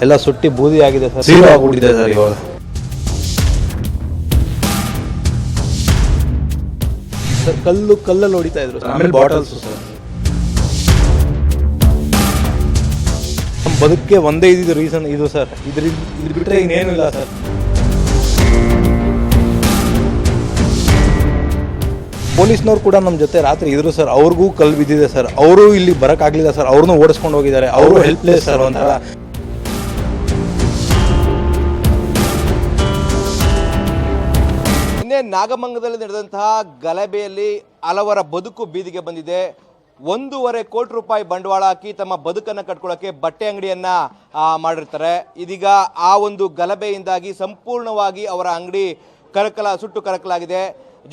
ಎಲ್ಲ ಸುಟ್ಟಿ ಬೂದಿ ಆಗಿದೆ ಸರ್, ಸೀರೋ ಆಗ್ಬಿಟ್ಟಿದೆ ಸರ್ ಇವಾಗ. ಸರ್ ಕಲ್ಲಲ್ಲಿ ಹೊಡಿತಾ ಇದ್ರು ಸರ್, ಆಮೇಲೆ ಬಾಟಲ್ಸ್ ಸರ್. ನಮ್ಮ ಬದುಕಕ್ಕೆ ಒಂದೇ ಇದ್ದಿದ್ದು ರೀಸನ್ ಇದು ಸರ್, ಇದು ಬಿಟ್ಟರೆ ಇನ್ನೇನು ಇಲ್ಲ ಸರ್. ಪೊಲೀಸ್ನವ್ರು ಕೂಡ ನಮ್ಮ ಜೊತೆ ರಾತ್ರಿ ಇದ್ರು ಸರ್, ಅವ್ರಿಗೂ ಕಲ್ಲು ಬಿದ್ದಿದೆ ಸರ್, ಅವರು ಇಲ್ಲಿ ಬರೋಕ್ಕಾಗಲಿಲ್ಲ ಸರ್, ಅವ್ರನ್ನೂ ಓಡಿಸ್ಕೊಂಡು ಹೋಗಿದ್ದಾರೆ, ಅವರು ಹೆಲ್ಪ್ಲೆಸ್ ಸರ್ ಒಂಥರ. ನಿನ್ನೆ ನಾಗಮಂಗಲದಲ್ಲಿ ನಡೆದಂತಹ ಗಲಭೆಯಲ್ಲಿ ಹಲವರ ಬದುಕು ಬೀದಿಗೆ ಬಂದಿದೆ. 1.5 ಕೋಟಿ ರೂಪಾಯಿ ಬಂಡವಾಳ ಹಾಕಿ ತಮ್ಮ ಬದುಕನ್ನು ಕಟ್ಕೊಳ್ಳೋಕೆ ಬಟ್ಟೆ ಅಂಗಡಿಯನ್ನ ಮಾಡಿರ್ತಾರೆ. ಇದೀಗ ಆ ಒಂದು ಗಲಭೆಯಿಂದಾಗಿ ಸಂಪೂರ್ಣವಾಗಿ ಅವರ ಅಂಗಡಿ ಸುಟ್ಟು ಕರಕಲಾಗಿದೆ.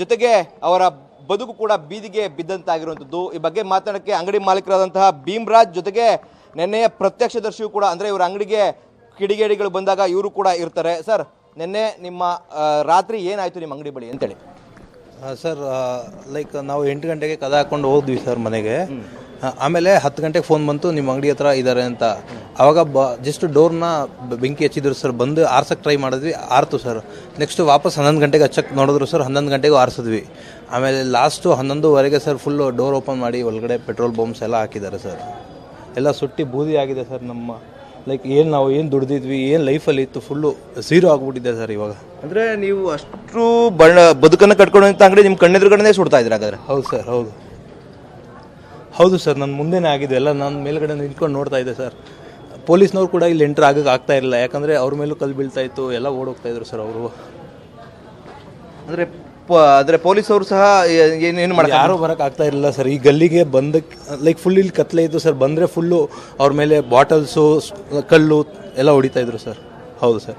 ಜೊತೆಗೆ ಅವರ ಬದುಕು ಕೂಡ ಬೀದಿಗೆ ಬಿದ್ದಂತಾಗಿರುವಂಥದ್ದು. ಈ ಬಗ್ಗೆ ಮಾತನಾಡೋಕ್ಕೆ ಅಂಗಡಿ ಮಾಲೀಕರಾದಂತಹ ಭೀಮರಾಜ್ ಜೊತೆಗೆ ನಿನ್ನೆಯ ಪ್ರತ್ಯಕ್ಷದರ್ಶಿಯು ಕೂಡ, ಅಂದರೆ ಇವರ ಅಂಗಡಿಗೆ ಕಿಡಿಗೇಡಿಗಳು ಬಂದಾಗ ಇವರು ಕೂಡ ಇರ್ತಾರೆ. ಸರ್, ನಿನ್ನೆ ನಿಮ್ಮ ರಾತ್ರಿ ಏನಾಯಿತು ನಿಮ್ಮ ಅಂಗಡಿ ಬಳಿ ಅಂತೇಳಿ? ಸರ್, ಲೈಕ್ ನಾವು 8 ಗಂಟೆಗೆ ಕದ ಹಾಕ್ಕೊಂಡು ಹೋದ್ವಿ ಸರ್ ಮನೆಗೆ. ಆಮೇಲೆ 10 ಗಂಟೆಗೆ ಫೋನ್ ಬಂತು, ನಿಮ್ಮ ಅಂಗಡಿ ಹತ್ರ ಇದ್ದಾರೆ ಅಂತ. ಆವಾಗ ಜಸ್ಟ್ ಡೋರ್ನ ಬೆಂಕಿ ಹಚ್ಚಿದ್ರು ಸರ್, ಬಂದು ಆರ್ಸಕ್ಕೆ ಟ್ರೈ ಮಾಡಿದ್ವಿ, ಆರ್ತು ಸರ್. ನೆಕ್ಸ್ಟ್ ವಾಪಸ್ 11 ಗಂಟೆಗೆ ಹಚ್ಚಕ್ಕೆ ನೋಡಿದ್ರು ಸರ್, 11 ಗಂಟೆಗೂ ಆರಿಸಿದ್ವಿ. ಆಮೇಲೆ last 11:15 sir full door open ಮಾಡಿ ಒಳಗಡೆ ಪೆಟ್ರೋಲ್ ಬಾಂಬ್ಸ್ ಎಲ್ಲ ಹಾಕಿದ್ದಾರೆ ಸರ್. ಎಲ್ಲ ಸುಟ್ಟಿ ಬೂದಿ ಆಗಿದೆ ಸರ್. ನಮ್ಮ ಲೈಕ್ ನಾವು ಏನು ದುಡ್ದಿದ್ವಿ, ಏನು ಲೈಫಲ್ಲಿ ಇತ್ತು, ಫುಲ್ಲು ಝೀರೋ ಆಗಿಬಿಟ್ಟಿದೆ ಸರ್ ಇವಾಗ. ಅಂದರೆ ನೀವು ಅಷ್ಟು ಬದುಕನ್ನು ಕಟ್ಕೊಳ್ಳೋಂಥ ಅಂಗಡಿ ನಿಮ್ಮ ಕಣ್ಣೆದುರುಗಡೆ ಸುಡ್ತಾ ಇದ್ದೀರಾ ಹಾಗಾದ್ರೆ? ಹೌದು ಸರ್, ಹೌದು ಸರ್, ನನ್ನ ಮುಂದೆನೇ ಆಗಿದೆ ಎಲ್ಲ. ನಾನು ಮೇಲ್ಗಡೆ ನಿಂತ್ಕೊಂಡು ನೋಡ್ತಾ ಇದ್ದೆ ಸರ್. ಪೊಲೀಸ್ನವ್ರು ಕೂಡ ಇಲ್ಲಿ ಎಂಟ್ರ್ ಆಗ್ತಾ ಇರಲಿಲ್ಲ, ಯಾಕಂದರೆ ಅವ್ರ ಮೇಲೂ ಕಲ್ಲು ಬೀಳ್ತಾ ಇತ್ತು, ಎಲ್ಲ ಓಡೋಗ್ತಾ ಇದ್ರು ಸರ್ ಅವರು. ಅಂದರೆ ಪೊಲೀಸವರು ಸಹ ಏನೇನು ಮಾಡಿ ಯಾರೂ ಬರೋಕೆ ಆಗ್ತಾ ಇರಲಿಲ್ಲ ಸರ್. ಈ ಗಲ್ಲಿಗೆ ಬಂದಕ್ಕೆ ಲೈಕ್ ಫುಲ್ ಇಲ್ಲಿ ಕತ್ಲೆ ಇತ್ತು ಸರ್, ಬಂದರೆ ಫುಲ್ಲು ಅವ್ರ ಮೇಲೆ ಬಾಟಲ್ಸು, ಕಲ್ಲು ಎಲ್ಲ ಹೊಡಿತಾ ಇದ್ರು ಸರ್. ಹೌದು ಸರ್.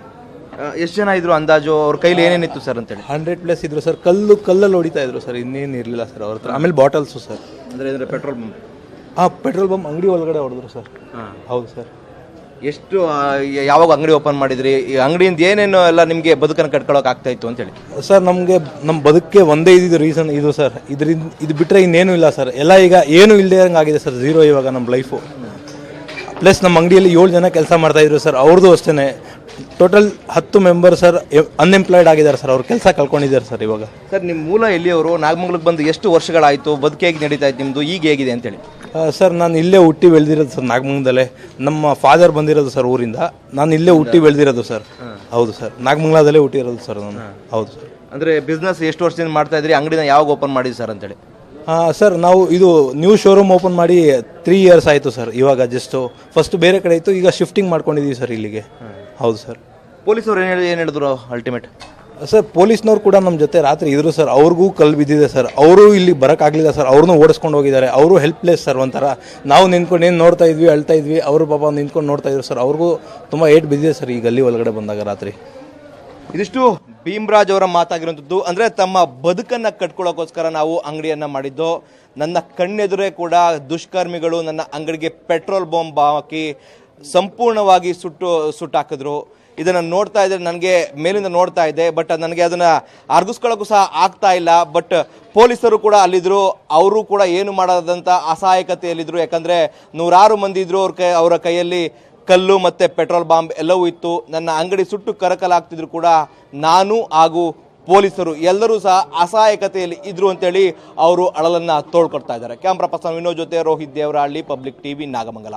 ಎಷ್ಟು ಜನ ಇದ್ರು ಅಂದಾಜು? ಅವ್ರ ಕೈಲಿ ಏನೇನಿತ್ತು ಸರ್ ಅಂತೇಳಿ? 100+ ಇದ್ರು ಸರ್. ಕಲ್ಲಲ್ಲಿ ಹೊಡಿತಾ ಇದ್ರು ಸರ್, ಇನ್ನೇನು ಇರಲಿಲ್ಲ ಸರ್ ಅವ್ರ ಹತ್ರ. ಆಮೇಲೆ ಬಾಟಲ್ಸು ಸರ್, ಅಂದರೆ ಪೆಟ್ರೋಲ್ ಬಂಪ್? ಪೆಟ್ರೋಲ್ ಬಂಪ್ ಅಂಗಡಿ ಒಳಗಡೆ ಹೊಡೆದ್ರು ಸರ್. ಹೌದು ಸರ್. ಎಷ್ಟು ಯಾವಾಗ ಅಂಗಡಿ ಓಪನ್ ಮಾಡಿದ್ರಿ? ಈ ಅಂಗಡಿಯಿಂದ ಏನೇನು ಎಲ್ಲ ನಿಮಗೆ ಬದುಕನ್ನು ಕಟ್ಕೊಳ್ಳೋಕೆ ಆಗ್ತಾ ಇತ್ತು ಅಂತೇಳಿ? ಸರ್, ನಮ್ಮ ಬದುಕಕ್ಕೆ ಒಂದೇ ಇದ್ದಿದ್ದು ರೀಸನ್ ಇದು ಸರ್, ಇದು ಬಿಟ್ಟರೆ ಇನ್ನೇನು ಇಲ್ಲ ಸರ್. ಎಲ್ಲ ಈಗ ಏನು ಇಲ್ಲದೆ ಆಗಿದೆ ಸರ್, ಝೀರೋ ಇವಾಗ ನಮ್ಮ ಲೈಫು. ಪ್ಲಸ್ ನಮ್ಮ ಅಂಗಡಿಯಲ್ಲಿ 7 ಜನ ಕೆಲಸ ಮಾಡ್ತಾಯಿದ್ರು ಸರ್, ಅವ್ರದ್ದು ಅಷ್ಟೇ. ಟೋಟಲ್ 10 ಮೆಂಬರ್ ಸರ್ ಅನ್ಎಂಪ್ಲಾಯ್ಡ್ ಆಗಿದ್ದಾರೆ ಸರ್, ಅವ್ರು ಕೆಲಸ ಕಳ್ಕೊಂಡಿದ್ದಾರೆ ಸರ್ ಇವಾಗ. ಸರ್, ನಿಮ್ಮ ಮೂಲ ಎಲ್ಲಿಯವರು? ನಾಗಮಂಗಲಕ್ಕೆ ಬಂದು ಎಷ್ಟು ವರ್ಷಗಳಾಯಿತು? ಬದುಕು ಹೇಗೆ ನಡೀತಾ ಇತ್ತು ನಿಮ್ಮದು? ಈಗ ಹೇಗಿದೆ ಅಂತೇಳಿ? ಸರ್, ನಾನು ಇಲ್ಲೇ ಹುಟ್ಟಿ ಬೆಳೆದಿರೋದು ಸರ್, ನಾಗಮಂಗಲದಲ್ಲೇ. ನಮ್ಮ ಫಾದರ್ ಬಂದಿರೋದು ಸರ್ ಊರಿಂದ, ನಾನು ಇಲ್ಲೇ ಹುಟ್ಟಿ ಬೆಳೆದಿರೋದು ಸರ್. ಹೌದು ಸರ್, ನಾಗಮಂಗಲದಲ್ಲೇ ಹುಟ್ಟಿರೋದು ಸರ್ ನಾನು. ಹೌದು ಸರ್. ಅಂದರೆ ಬಿಸ್ನೆಸ್ ಎಷ್ಟು ವರ್ಷದಿಂದ ಮಾಡ್ತಾ ಇದ್ರಿ? ಅಂಗಡಿನ ಯಾವಾಗ ಓಪನ್ ಮಾಡಿದ್ರಿ ಸರ್ ಅಂತೇಳಿ? ಸರ್, ನಾವು ಇದು ನ್ಯೂ ಶೋರೂಮ್ ಓಪನ್ ಮಾಡಿ 3 ಇಯರ್ಸ್ ಆಯಿತು ಸರ್. ಇವಾಗ ಜಸ್ಟು ಫಸ್ಟ್ ಬೇರೆ ಕಡೆ ಇತ್ತು, ಈಗ ಶಿಫ್ಟಿಂಗ್ ಮಾಡ್ಕೊಂಡಿದ್ದೀವಿ ಸರ್ ಇಲ್ಲಿಗೆ. ಹೌದು ಸರ್. ಪೊಲೀಸವ್ರು ಏನು ಹೇಳಿದ್ರು ಅಲ್ಟಿಮೇಟ್? ಸರ್, ಪೊಲೀಸ್ನವ್ರು ಕೂಡ ನಮ್ಮ ಜೊತೆ ರಾತ್ರಿ ಇದ್ರು ಸರ್, ಅವ್ರಿಗೂ ಕಲ್ಲು ಬಿದ್ದಿದೆ ಸರ್, ಅವರು ಇಲ್ಲಿ ಬರೋಕ್ಕಾಗಲಿಲ್ಲ ಸರ್, ಅವ್ರನ್ನೂ ಓಡಿಸ್ಕೊಂಡು ಹೋಗಿದ್ದಾರೆ, ಅವರು ಹೆಲ್ಪ್ಲೆಸ್ ಸರ್ ಒಂಥರ. ನಾವು ನಿಂತ್ಕೊಂಡು ಏನು ನೋಡ್ತಾ ಇದ್ವಿ, ಅಳ್ತಾ ಇದ್ವಿ, ಅವರು ಪಾಪ ನಿಂತ್ಕೊಂಡು ನೋಡ್ತಾ ಇದ್ರು ಸರ್. ಅವ್ರಿಗೂ ತುಂಬ ಏಟ್ ಬಿದ್ದಿದೆ ಸರ್ ಈ ಗಲ್ಲಿ ಒಳಗಡೆ ಬಂದಾಗ ರಾತ್ರಿ. ಇದಿಷ್ಟು ಭೀಮರಾಜ್ ಅವರ ಮಾತಾಗಿರುವಂಥದ್ದು. ಅಂದರೆ ತಮ್ಮ ಬದುಕನ್ನು ಕಟ್ಕೊಳ್ಳೋಕ್ಕೋಸ್ಕರ ನಾವು ಅಂಗಡಿಯನ್ನು ಮಾಡಿದ್ದು. ನನ್ನ ಕಣ್ಣೆದುರೇ ಕೂಡ ದುಷ್ಕರ್ಮಿಗಳು ನನ್ನ ಅಂಗಡಿಗೆ ಪೆಟ್ರೋಲ್ ಬಾಂಬ್ ಹಾಕಿ ಸಂಪೂರ್ಣವಾಗಿ ಸುಟ್ಟಾಕಿದ್ರು. ಇದನ್ನು ನೋಡ್ತಾ ಇದ್ದರೆ ನನಗೆ ಮೇಲಿಂದ ನೋಡ್ತಾ ಇದ್ದೆ, ಬಟ್ ನನಗೆ ಅದನ್ನು ಅರ್ಗಿಸ್ಕೊಳ್ಳೋಕ್ಕೂ ಸಹ ಆಗ್ತಾ ಇಲ್ಲ. ಬಟ್ ಪೊಲೀಸರು ಕೂಡ ಅಲ್ಲಿದ್ದರು, ಅವರು ಕೂಡ ಏನು ಮಾಡೋದಂಥ ಅಸಹಾಯಕತೆಯಲ್ಲಿದ್ದರು. ಯಾಕಂದರೆ 100 ಮಂದಿ ಇದ್ದರು, ಅವರ ಕೈಯಲ್ಲಿ ಕಲ್ಲು ಮತ್ತು ಪೆಟ್ರೋಲ್ ಬಾಂಬ್ ಎಲ್ಲವೂ ಇತ್ತು. ನನ್ನ ಅಂಗಡಿ ಸುಟ್ಟು ಕರಕಲಾಗ್ತಿದ್ರು ಕೂಡ ನಾನು ಹಾಗೂ ಪೊಲೀಸರು ಎಲ್ಲರೂ ಸಹ ಅಸಹಾಯಕತೆಯಲ್ಲಿ ಇದ್ರು ಅಂತೇಳಿ ಅವರು ಅಳಲನ್ನು ತೋಡ್ಕೊಡ್ತಾ ಇದ್ದಾರೆ. ಕ್ಯಾಮ್ರಾ ಪರ್ಸನ್ ವಿನೋದ್ ಜೊತೆ ರೋಹಿತ್ ದೇವರಹಳ್ಳಿ, ಪಬ್ಲಿಕ್ ಟಿವಿ, ನಾಗಮಂಗಲ.